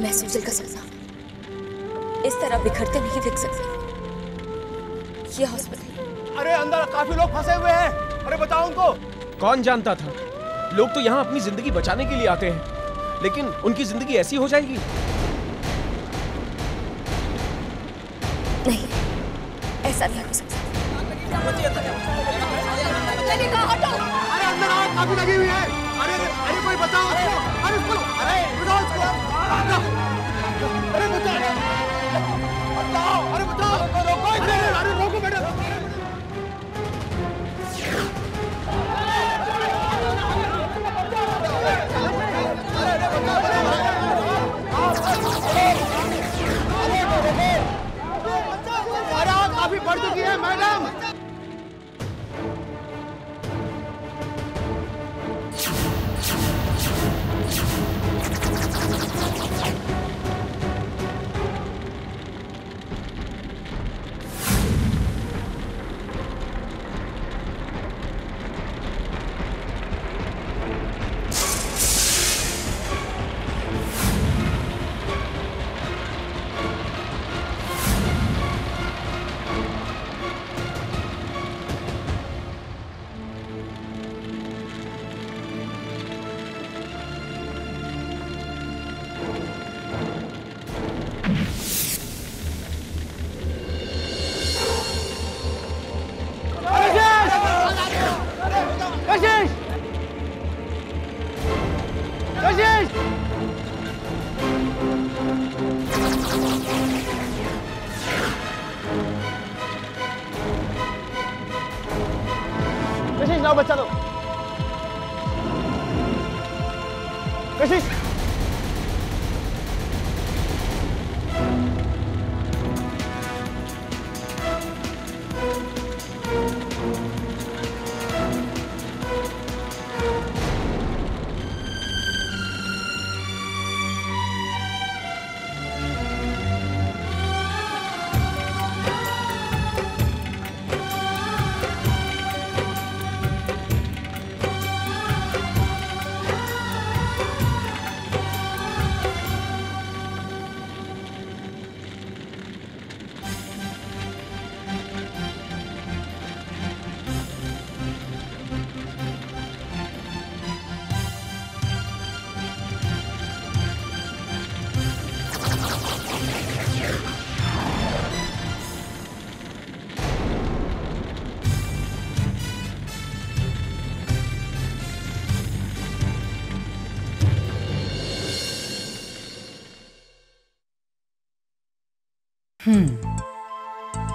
मैं सुजल का सपना इस तरह बिखरते नहीं देख सकती। ये हॉस्पिटल। अरे अंदर काफी लोग फंसे हुए हैं। अरे बताओ उनको। कौन जानता था? लोग तो यहाँ अपनी जिंदगी बचाने के लिए आते हैं, लेकिन उनकी जिंदगी ऐसी हो जाएगी? नहीं, ऐसा नहीं हो सकता। अरे अंदर आग काफी लगी हुई है। अरे अरे कोई बचाओ उसको। अरे उसको, अरे बचाओ उसको। अरे बचाओ, अरे बचाओ, रोको इसे। अरे रोको बेटा। अरे आग काफी बढ़ चुकी है मैडम। जाओ बच्चा दो। कशिश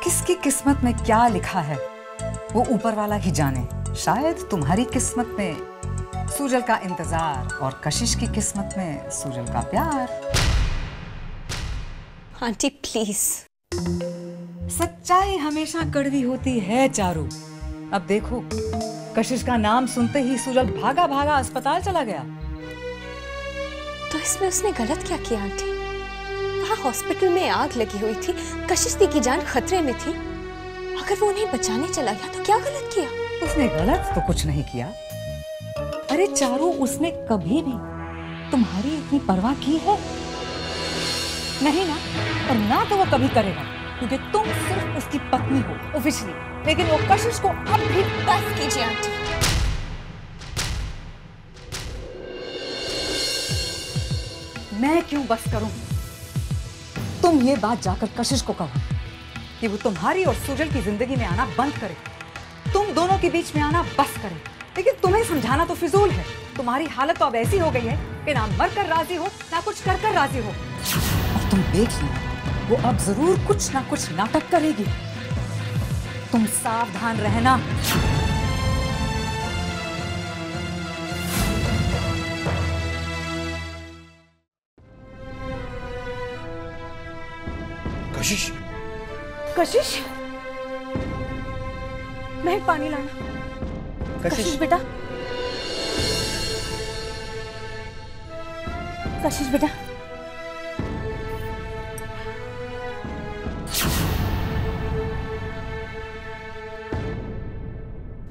किसकी किस्मत में क्या लिखा है वो ऊपर वाला ही जाने। शायद तुम्हारी किस्मत में सुजल का इंतजार और कशिश की किस्मत में सुजल का प्यार। Aunty please. सच्चाई हमेशा कड़वी होती है चारू। अब देखो, कशिश का नाम सुनते ही सुजल भागा भागा अस्पताल चला गया। तो इसमें उसने गलत क्या किया आंटी? वहाँ हॉस्पिटल में आग लगी हुई थी, कशिश दी की जान खतरे में थी। अगर वो उन्हें बचाने चला गया तो क्या गलत किया? उसने गलत तो कुछ नहीं किया। अरे चारू, उसने कभी भी तुम्हारी इतनी परवाह की है? नहीं ना, और ना तो वो कभी करेगा, क्योंकि तुम सिर्फ उसकी पत्नी हो ऑफिशियली। लेकिन वो कशिश को अब भी। बस कीजिए आंटी। मैं क्यों बस करूं? तुम ये बात जाकर कशिश को कहो कि वो तुम्हारी और सुजल की जिंदगी में आना बंद करे, तुम दोनों के बीच में आना बस करे। लेकिन तुम्हें समझाना तो फिजूल है। तुम्हारी हालत तो अब ऐसी हो गई है कि ना मर कर राजी हो ना कुछ कर कर राजी हो। और तुम देख लो, वो अब जरूर कुछ ना कुछ नाटक करेगी। तुम सावधान रहना। कशिश, कशिश, महक पानी लाना। कशिश बेटा, कशिश बेटा।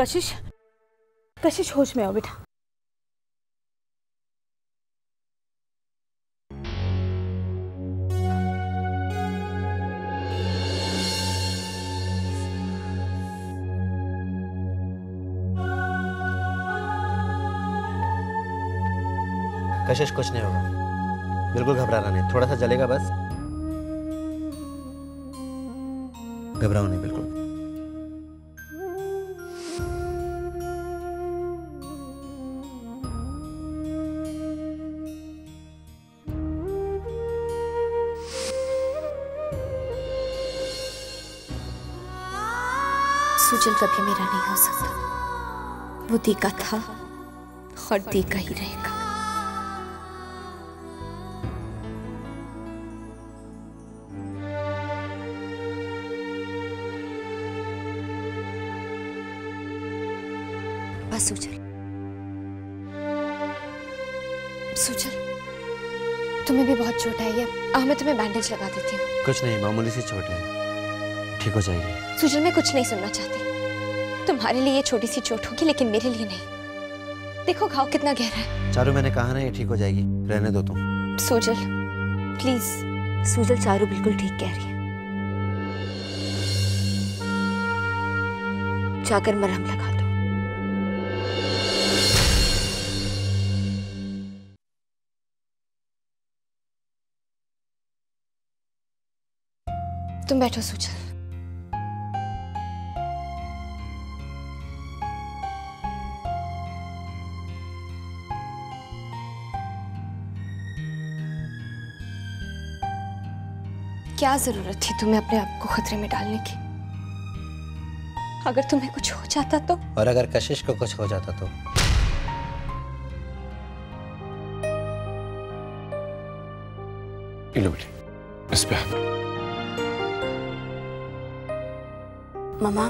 कशिश, कशिश होश में आओ बेटा। कशिश कुछ नहीं होगा, बिल्कुल घबराना नहीं, थोड़ा सा जलेगा बस, घबराओ नहीं बिल्कुल। सुजल कभी मेरा नहीं हो सकता, वो दी का था और दी का ही रहेगा। बस सुजल, सुजल तुम्हें भी बहुत चोट आई है, मैं तुम्हें बैंडेज लगा देती हूँ। कुछ नहीं, मामूली सी चोट है, ठीक हो जाएगी। सुजल मैं कुछ नहीं सुनना चाहती, तुम्हारे लिए ये छोटी सी चोट होगी लेकिन मेरे लिए नहीं। देखो घाव कितना गहरा है। चारू मैंने कहा ना ये ठीक हो जाएगी, रहने दो तुम। सुजल प्लीज। सुजल चारू बिल्कुल ठीक कह रही है, जाकर मरहम लगा दो। तुम बैठो सुजल। क्या जरूरत थी तुम्हें अपने आप को खतरे में डालने की? अगर तुम्हें कुछ हो जाता तो? और अगर कशिश को कुछ हो जाता तो? लो बेटे, इस पे हाथ। मम्मा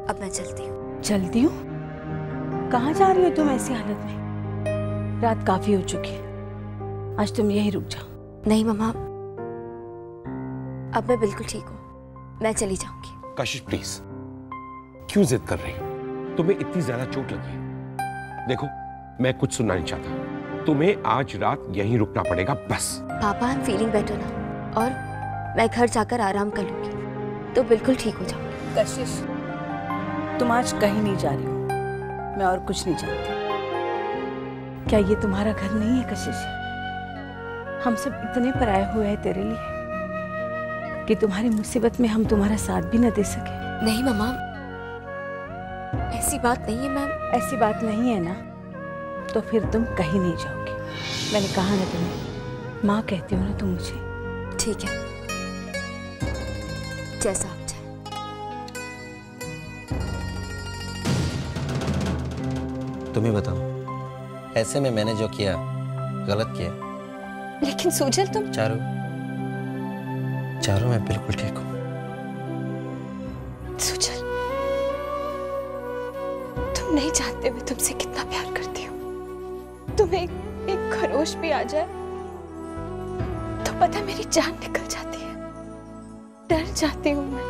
अब मैं चलती हूँ। चलती हूँ? कहाँ जा रही हो तुम ऐसी हालत में? रात काफी हो चुकी है, आज तुम यहीं रुक जाओ। नहीं मम्मा, अब मैं बिल्कुल ठीक हूँ, मैं चली जाऊंगी। कशिश प्लीज, क्यों जिद कर रही हो? तुम्हें इतनी ज्यादा चोट लगी है। देखो मैं कुछ सुनना नहीं चाहता, तुम्हें आज रात यहीं रुकना पड़ेगा बस। पापा आई एम फीलिंग बेटर ना, और मैं घर जाकर आराम कर लूंगी तो बिल्कुल ठीक हो जाऊंगी। कशिश तुम आज कहीं नहीं जा रही हो, मैं और कुछ नहीं जानती। क्या ये तुम्हारा घर नहीं है कशिश? हम सब इतने पराए हुए हैं तेरे लिए कि तुम्हारी मुसीबत में हम तुम्हारा साथ भी न दे सके। नहीं मम्मा, ऐसी बात नहीं है मैम। ऐसी बात नहीं है ना, तो फिर तुम कहीं नहीं जाओगी। मैंने कहा ना तुम्हें, माँ कहती हो ना तुम मुझे। ठीक है, जैसा आप चाहे। तुम ही बताओ, ऐसे में मैंने जो किया गलत किया? लेकिन सुजल तुम। चारू, चारू मैं बिल्कुल ठीक हूँ। सुजल तुम नहीं जानते मैं तुमसे कितना प्यार करती हूँ। तुम्हें एक खरोश भी आ जाए तो पता मेरी जान निकल जाती है, डर जाती हूँ मैं।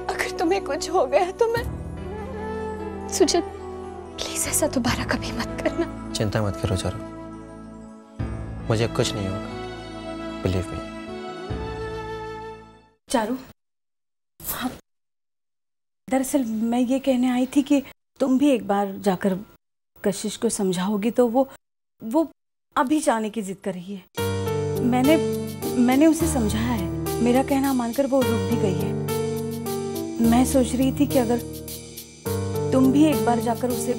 अगर तुम्हें कुछ हो गया तो मैं। सुजल प्लीज ऐसा दोबारा कभी मत करना। चिंता मत करो चारू, मुझे कुछ नहीं होगा, बिलीव मी। चारू, हाँ, दरअसल मैं ये कहने आई थी कि तुम भी एक बार जाकर कशिश को समझाओगी तो वो अभी जाने की जिद कर रही है। मैंने उसे समझाया है, मेरा कहना मानकर वो रुक भी गई है। मैं सोच रही थी कि अगर तुम भी एक बार जाकर उसे,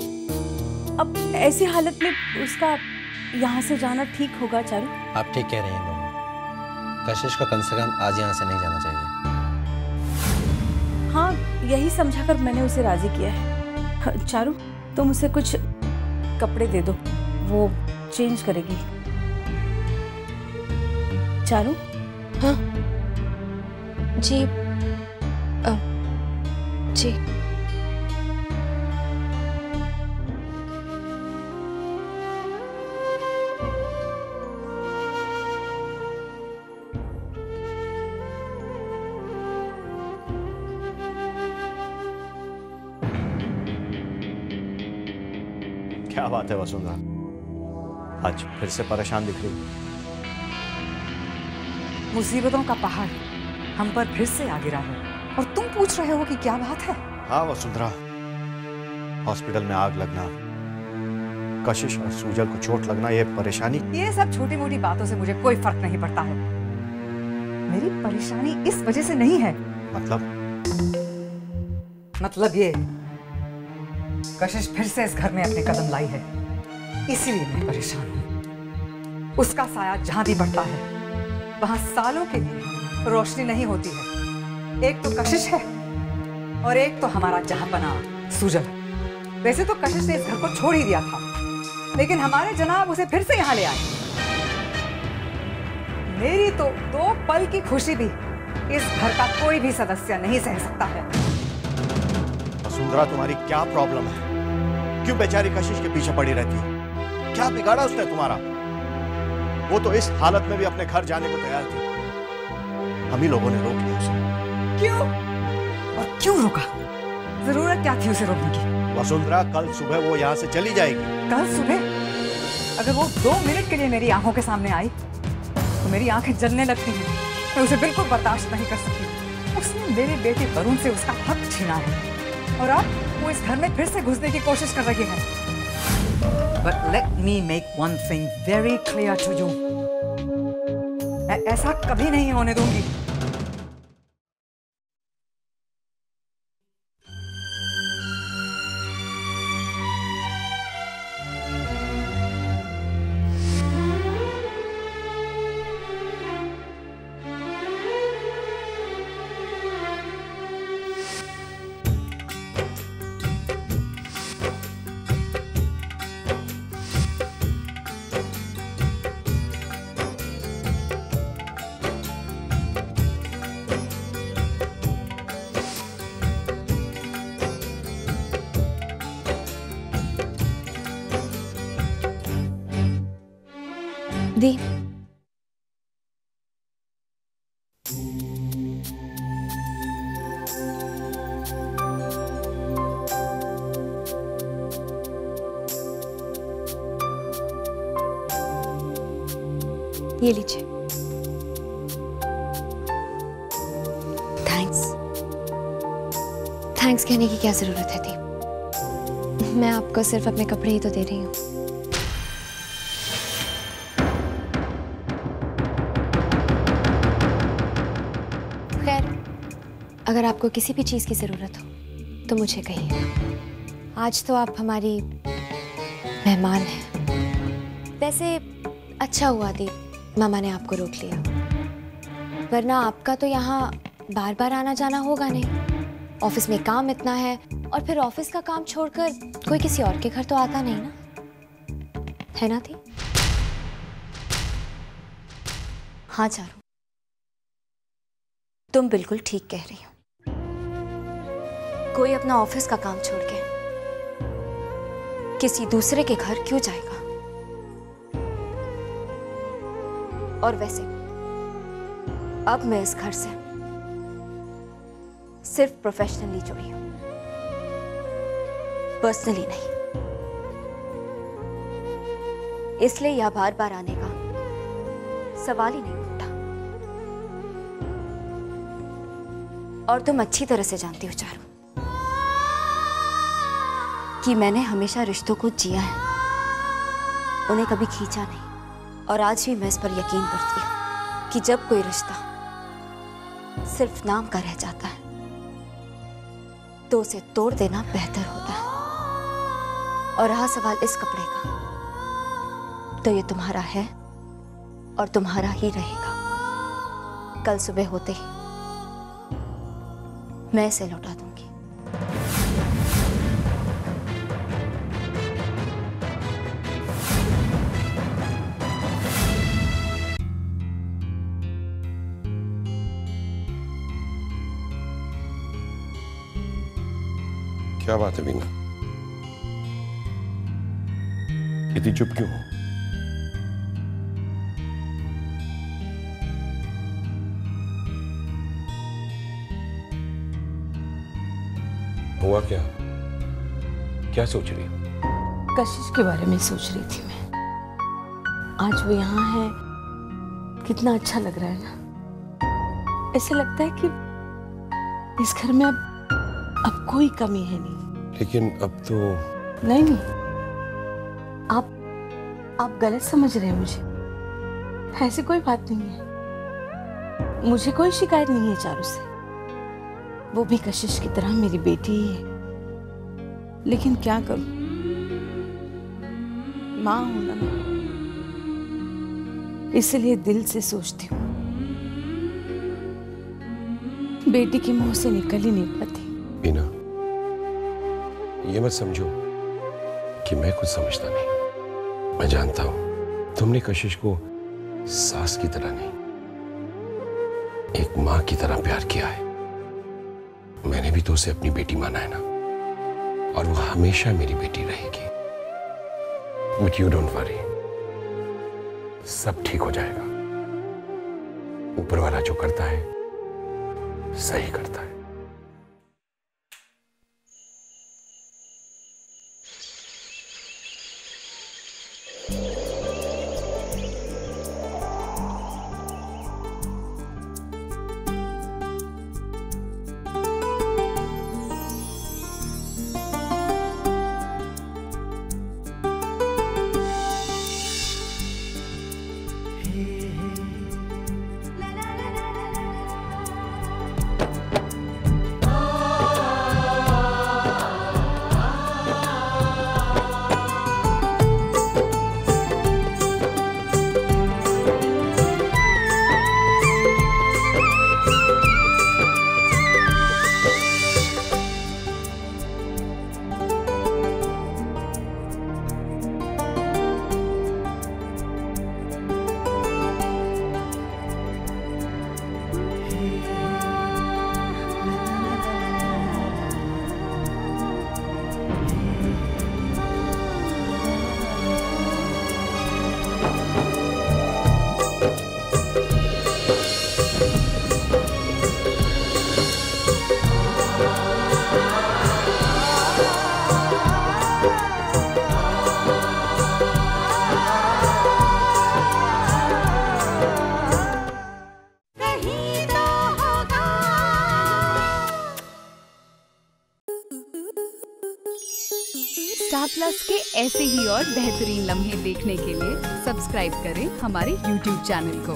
अब ऐसी हालत में उसका यहाँ से जाना ठीक होगा चारू? आप ठीक कह रही हैं मम्मा, कशिश को कम से कम आज यहाँ से नहीं जाना चाहिए। हाँ, यही समझाकर मैंने उसे राजी किया है। चारू तुम उसे कुछ कपड़े दे दो, वो चेंज करेगी। चारू? हाँ जी। जी क्या बात है वसुंधरा, आज फिर से परेशान दिख रही? मुसीबतों का पहाड़ हम पर फिर से आ गिरा है और तुम पूछ रहे हो कि क्या बात है? हाँ वसुंधरा, हॉस्पिटल में आग लगना, कशिश और सूजल को चोट लगना, ये परेशानी। ये सब छोटी मोटी बातों से मुझे कोई फर्क नहीं पड़ता है। मेरी परेशानी इस वजह से नहीं है। मतलब ये कशिश फिर से इस घर में अपने कदम लाई है, इसीलिए मैं परेशान हूं। उसका साया जहां भी बढ़ता है वहां सालों के लिए रोशनी नहीं होती है। एक तो कशिश है और एक तो हमारा जहांपना सूजल। वैसे तो कशिश ने इस घर को छोड़ ही दिया था, लेकिन हमारे जनाब उसे फिर से यहां ले आए। मेरी तो 2 पल की खुशी भी इस घर का कोई भी सदस्य नहीं सह सकता है। वसुंधरा, तुम्हारी क्या प्रॉब्लम है? क्यों बेचारी कशिश के पीछे पड़ी रहती है? क्या बिगाड़ा उसने तुम्हारा? वो तो इस हालत में भी अपने घर जाने को तैयार थी। हम ही लोगों ने रोक लिया उसे। क्यों? और क्यों रोका? जरूरत क्या थी उसे रोकने की? वसुंधरा, कल सुबह वो यहाँ से चली जाएगी। कल सुबह? अगर वो 2 मिनट के लिए मेरी आंखों के सामने आई तो मेरी आंखें जलने लगती हैं। मैं उसे बिल्कुल बर्दाश्त नहीं कर सकती। उसने मेरे बेटे वरुण से उसका हक छीना है और अब वो इस घर में फिर से घुसने की कोशिश कर रही है। But let me make one thing very clear to you. मैं ऐसा कभी नहीं होने दूंगी। दी, ये लीजिए। थैंक्स कहने की क्या जरूरत है दी? मैं आपको सिर्फ अपने कपड़े ही तो दे रही हूँ। खैर, अगर आपको किसी भी चीज की जरूरत हो तो मुझे कहिए। आज तो आप हमारी मेहमान हैं। वैसे अच्छा हुआ दी मामा ने आपको रोक लिया, वरना आपका तो यहाँ बार बार आना जाना होगा नहीं। ऑफिस में काम इतना है और फिर ऑफिस का काम छोड़कर कोई किसी और के घर तो आता नहीं ना, है ना थी? हाँ चारू, तुम बिल्कुल ठीक कह रही हो। कोई अपना ऑफिस का काम छोड़ के किसी दूसरे के घर क्यों जाएगा? और वैसे अब मैं इस घर से सिर्फ प्रोफेशनली जुड़ी हूं, पर्सनली नहीं। इसलिए यह बार बार आने का सवाल ही नहीं उठता। और तुम अच्छी तरह से जानती हो चारू कि मैंने हमेशा रिश्तों को जिया है, उन्हें कभी खींचा नहीं। और आज भी मैं इस पर यकीन करती हूं कि जब कोई रिश्ता सिर्फ नाम का रह जाता है तो उसे तोड़ देना बेहतर होता है। और रहा सवाल इस कपड़े का, तो ये तुम्हारा है और तुम्हारा ही रहेगा। कल सुबह होते ही मैं इसे लौटा दूंगी। क्या बात है बीना, इतनी चुप क्यों हो? हुआ क्या? क्या सोच रही हो? कशिश के बारे में सोच रही थी मैं। आज वो यहाँ है, कितना अच्छा लग रहा है ना। ऐसे लगता है कि इस घर में अब कोई कमी है नहीं। लेकिन अब तो नहीं, आप गलत समझ रहे हैं मुझे। ऐसी कोई बात नहीं है, मुझे कोई शिकायत नहीं है चारू से। वो भी कशिश की तरह मेरी बेटी ही है। लेकिन क्या करूं, मां हूं ना मैं, इसलिए दिल से सोचती हूँ। बेटी के मुंह से निकल ही नहीं पाती। मीना, ये मत समझो कि मैं कुछ समझता नहीं। मैं जानता हूं तुमने कशिश को सास की तरह नहीं, एक मां की तरह प्यार किया है। मैंने भी तो उसे अपनी बेटी माना है ना, और वो हमेशा मेरी बेटी रहेगी। बट यू डोंट वरी, सब ठीक हो जाएगा। ऊपर वाला जो करता है सही करता है। स्टार प्लस के ऐसे ही और बेहतरीन लम्हे देखने के लिए सब्सक्राइब करें हमारे YouTube चैनल को।